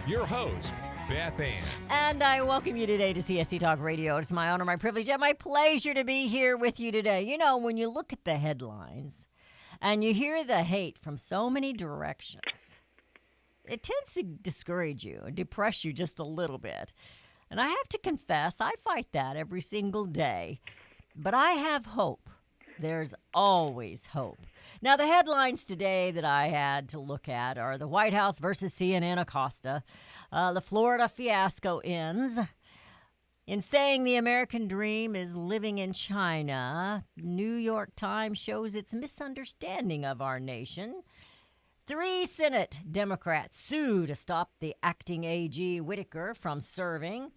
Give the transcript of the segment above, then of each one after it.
your host, Beth Ann. And I welcome you today to CSC Talk Radio. It's my honor, my privilege, and my pleasure to be here with you today. You know, when you look at the headlines and you hear the hate from so many directions, it tends to discourage you and depress you just a little bit. And I have to confess, I fight that every single day. But I have hope. There's always hope. Now, the headlines today that I had to look at are the White House versus CNN Acosta. The Florida fiasco ends. In saying the American dream is living in China, New York Times shows its misunderstanding of our nation. 3 Senate Democrats sue to stop the acting AG Whitaker from serving.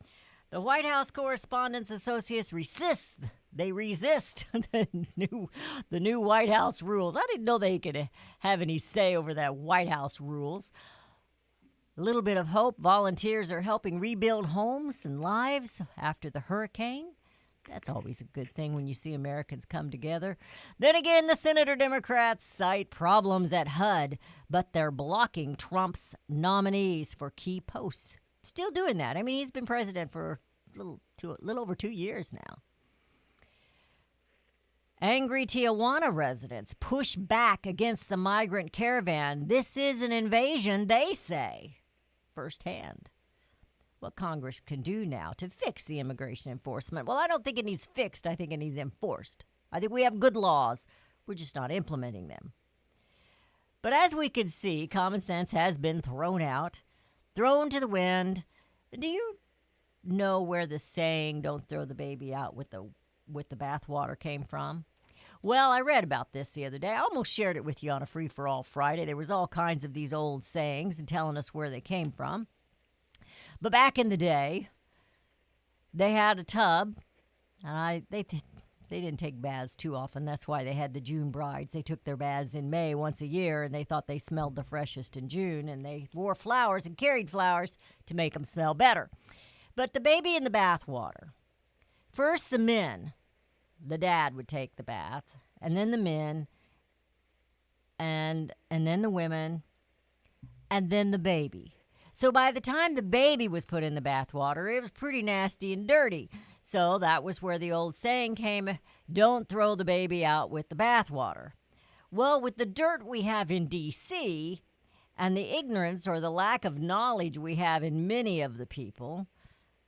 The White House Correspondents Associates resist the new White House rules. I didn't know they could have any say over that White House rules. A little bit of hope. Volunteers are helping rebuild homes and lives after the hurricane. That's always a good thing when you see Americans come together. Then again, the Senator Democrats cite problems at HUD, but they're blocking Trump's nominees for key posts. Still doing that. I mean, he's been president for a little over 2 years now. Angry Tijuana residents push back against the migrant caravan. This is an invasion, they say, firsthand. What Congress can do now to fix the immigration enforcement. Well, I don't think it needs fixed. I think it needs enforced. I think we have good laws. We're just not implementing them. But as we can see, common sense has been thrown out, thrown to the wind. Do you know where the saying, don't throw the baby out with the bathwater came from? Well, I read about this the other day. I almost shared it with you on a Free for All Friday. There was all kinds of these old sayings and telling us where they came from. But back in the day, they had a tub, and they didn't take baths too often. That's why they had the June brides. They took their baths in May once a year, and they thought they smelled the freshest in June, and they wore flowers and carried flowers to make them smell better. But the baby in the bathwater. First, the men, the dad would take the bath, and then the men, and then the women, and then the baby. So by the time the baby was put in the bathwater, it was pretty nasty and dirty. So that was where the old saying came, don't throw the baby out with the bathwater. Well, with the dirt we have in D.C. and the ignorance or the lack of knowledge we have in many of the people,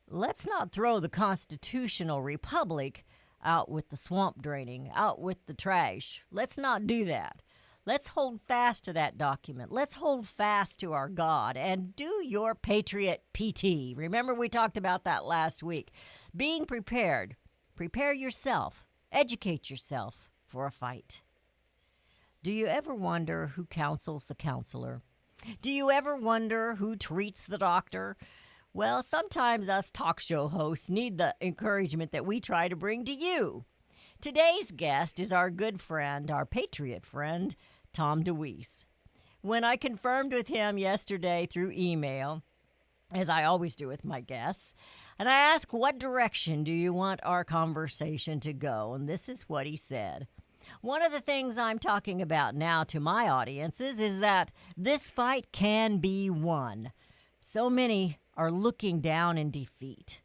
let's not throw the constitutional republic out with the swamp draining, out with the trash. Let's not do that. Let's hold fast to that document. Let's hold fast to our God and do your Patriot PT. Remember, we talked about that last week. Being prepared. Prepare yourself. Educate yourself for a fight. Do you ever wonder who counsels the counselor? Do you ever wonder who treats the doctor? Well, sometimes us talk show hosts need the encouragement that we try to bring to you. Today's guest is our good friend, our Patriot friend, Tom DeWeese. When I confirmed with him yesterday through email, as I always do with my guests, and I asked, what direction do you want our conversation to go? And this is what he said. One of the things I'm talking about now to my audiences is that this fight can be won. So many are looking down in defeat.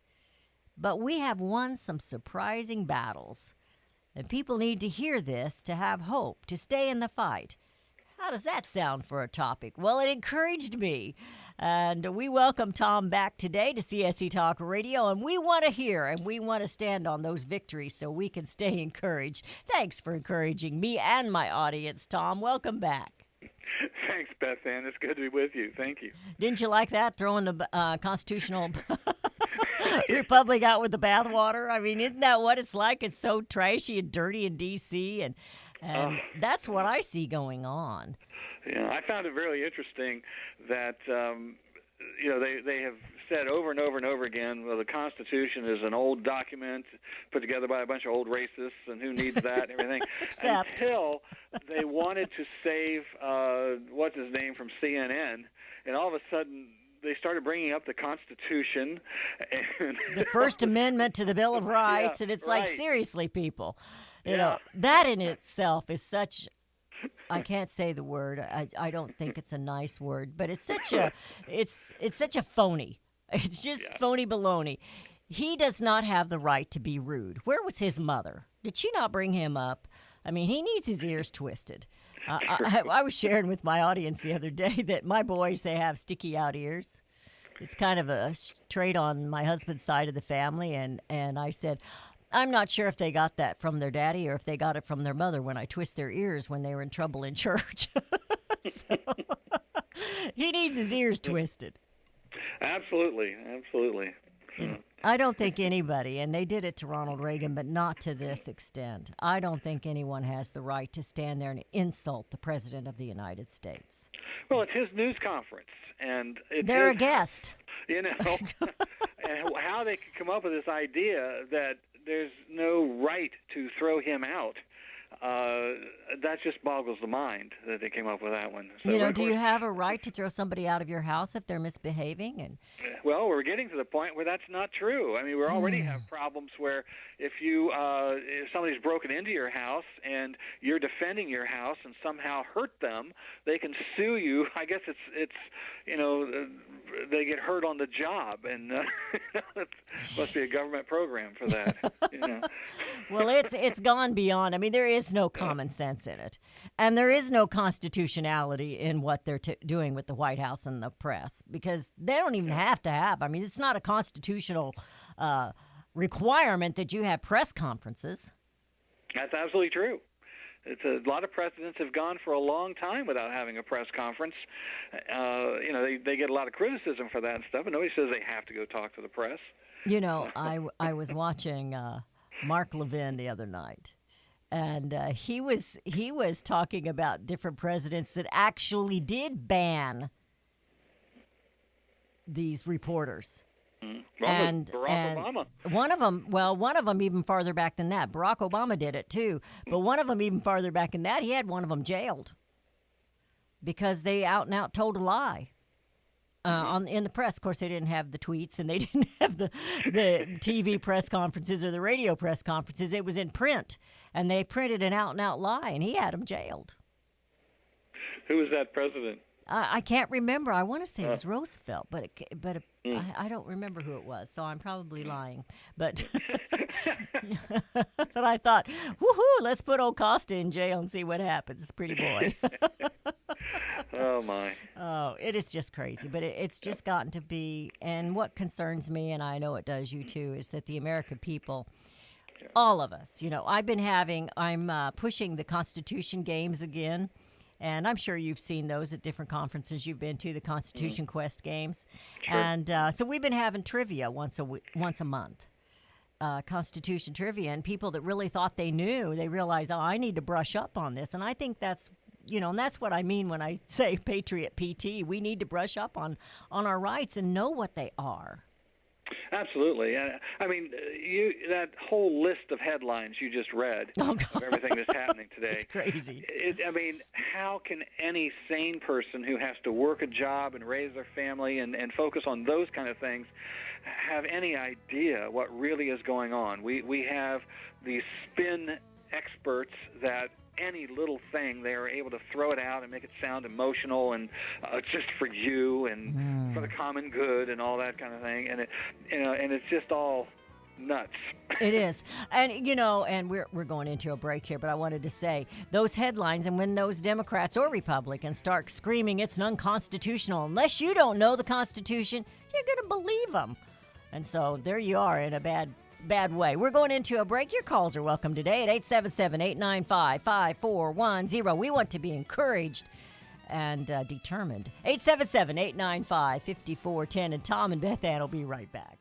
But we have won some surprising battles. And people need to hear this to have hope, to stay in the fight. How does that sound for a topic? Well, it encouraged me. And we welcome Tom back today to CSC Talk Radio. And we want to hear and we want to stand on those victories so we can stay encouraged. Thanks for encouraging me and my audience, Tom. Welcome back. Thanks, Beth Ann. It's good to be with you. Thank you. Didn't you like that, throwing the constitutional republic out with the bathwater? I mean, isn't that what it's like? It's so trashy and dirty in D.C., and that's what I see going on. Yeah, I found it really interesting that they have said over and over and over again, well, the Constitution is an old document put together by a bunch of old racists, and who needs that and everything. Until they wanted to save, what's his name, from CNN, and all of a sudden they started bringing up the Constitution. And the First Amendment to the Bill of Rights, and it's right. Like, seriously, people. You know, that in itself is such I can't say the word. I don't think it's a nice word, but it's such a it's such a phony. It's just phony baloney. He does not have the right to be rude. Where was his mother? Did she not bring him up? I mean, he needs his ears twisted. I was sharing with my audience the other day that my boys, they have sticky out ears. It's kind of a trait on my husband's side of the family, and I said, I'm not sure if they got that from their daddy or if they got it from their mother when I twist their ears when they were in trouble in church. So, he needs his ears twisted. Absolutely. I don't think anybody, and they did it to Ronald Reagan, but not to this extent. I don't think anyone has the right to stand there and insult the President of the United States. Well, it's his news conference, and they're a guest. You know, and how they could come up with this idea that there's no right to throw him out. That just boggles the mind that they came up with that one. So, do you have a right to throw somebody out of your house if they're misbehaving? And well, we're getting to the point where that's not true. I mean, we already have problems where if somebody's broken into your house and you're defending your house and somehow hurt them, they can sue you. I guess it's they get hurt on the job, and it must be a government program for that. Well, it's gone beyond. I mean, there is no common sense in it, and there is no constitutionality in what they're doing with the White House and the press, because they don't even have to have. I mean, it's not a constitutional requirement that you have press conferences. That's absolutely true. It's a lot of presidents have gone for a long time without having a press conference. They get a lot of criticism for that and stuff, and nobody says they have to go talk to the press. I was watching Mark Levin the other night, and he was talking about different presidents that actually did ban these reporters. Barack Obama. One of them even farther back than that. Barack Obama did it too, but one of them even farther back than that. He had one of them jailed because they out and out told a lie in the press. Of course, they didn't have the tweets and they didn't have the TV press conferences or the radio press conferences. It was in print, and they printed an out and out lie, and he had them jailed. Who was that president? I can't remember. I want to say it was Roosevelt, but I don't remember who it was, so I'm probably lying. But but I thought, woohoo, let's put old Costa in jail and see what happens, pretty boy. Oh, my. Oh, it is just crazy, but it's just gotten to be, and what concerns me, and I know it does you too, is that the American people, all of us, I'm pushing the Constitution games again. And I'm sure you've seen those at different conferences you've been to, the Constitution Quest games. Sure. And so we've been having trivia once a month, Constitution trivia. And people that really thought they knew, they realize, I need to brush up on this. And I think that's, and that's what I mean when I say Patriot PT. We need to brush up on our rights and know what they are. Absolutely. I mean, that whole list of headlines you just read of everything that's happening today. It's crazy. How can any sane person who has to work a job and raise their family and focus on those kind of things have any idea what really is going on? We have these spin experts that any little thing they are able to throw it out and make it sound emotional and just for you and for the common good and all that kind of thing, and it's just all nuts. It is. And and we're going into a break here, but I wanted to say those headlines, and when those Democrats or Republicans start screaming it's unconstitutional, unless you don't know the Constitution, you're going to believe them. And so there you are in a bad way. We're going into a break. Your calls are welcome today at 877-895-5410. We want to be encouraged and determined. 877-895-5410. And Tom and Beth Ann will be right back.